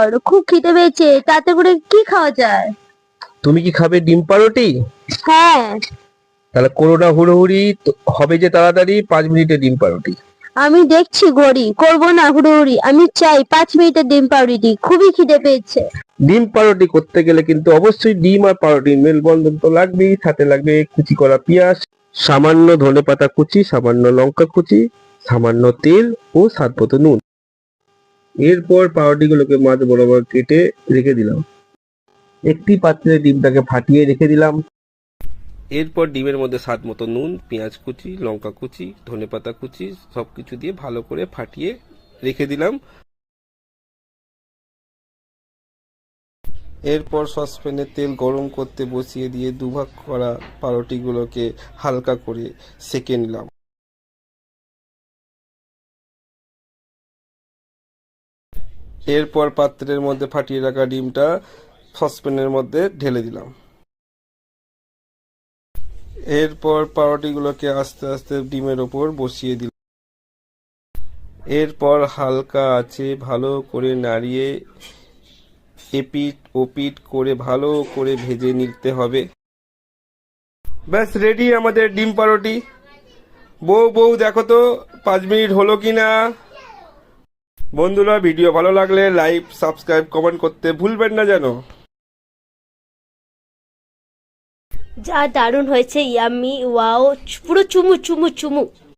কর, খুব খিদে পেয়েছে। তাতে করে কি খাওয়া যায়? তুমি কি খাবে ডিম পাউরুটি? হ্যাঁ। তাহলে করোনা হুড়োহুড়ি হবে যে তাড়াতাড়ি, 5 মিনিটে ডিম পাউরুটি। আমি দেখছি ঘড়ি, করবো না হুড়োহুড়ি। আমি চাই 5 মিনিটের ডিম পাউরুটি, খুবই খিদে পেয়েছে। ডিম পাউরুটি করতে গেলে কিন্তু অবশ্যই ডিম আর পাউরুটির মেলবন্ধন তো লাগবেই। সাথে লাগবে কুচি করা পেঁয়াজ, সামান্য ধনেপাতা কুচি, সামান্য লঙ্কা কুচি, সামান্য তেল ও স্বাদমতো নুন। এরপর পাউরুটিগুলোকে মাঝ বরাবর কেটে রেখে দিলাম। একটি পাত্রে ডিমটাকে ফাটিয়ে রেখে দিলাম। এরপর ডিমের মধ্যে স্বাদ মতো নুন, পেঁয়াজ কুচি, লঙ্কা কুচি, ধনেপাতা কুচি সবকিছু দিয়ে ভালো করে ফাটিয়ে রেখে দিলাম। এরপর সসপ্যানে তেল গরম করতে বসিয়ে দিয়ে দুভাগ করা পাউরুটিগুলোকে হালকা করে সেঁকে নিলাম। এরপর পাত্রের মধ্যে ফাটিয়ে রাখা ডিমটা সসপ্যানের মধ্যে ঢেলে দিলাম। এরপর পাউরুটিগুলোকে আস্তে আস্তে ডিমের ওপর বসিয়ে দিলাম। এরপর হালকা আঁচে ভালো করে নাড়িয়ে এপিট ওপিট করে ভালো করে ভেজে নিতে হবে। ব্যাস রেডি আমাদের ডিম পাউরুটি। বউ বউ দেখো তো 5 মিনিট হলো কিনা। বন্ধুরা, ভিডিও ভালো লাগলে লাইক, সাবস্ক্রাইব, কমেন্ট করতে ভুলবেন না যেন। যা দারুণ হয়েছে, ইয়াম্মি, ওয়াও, পুরো চুমু চুমু চুমু।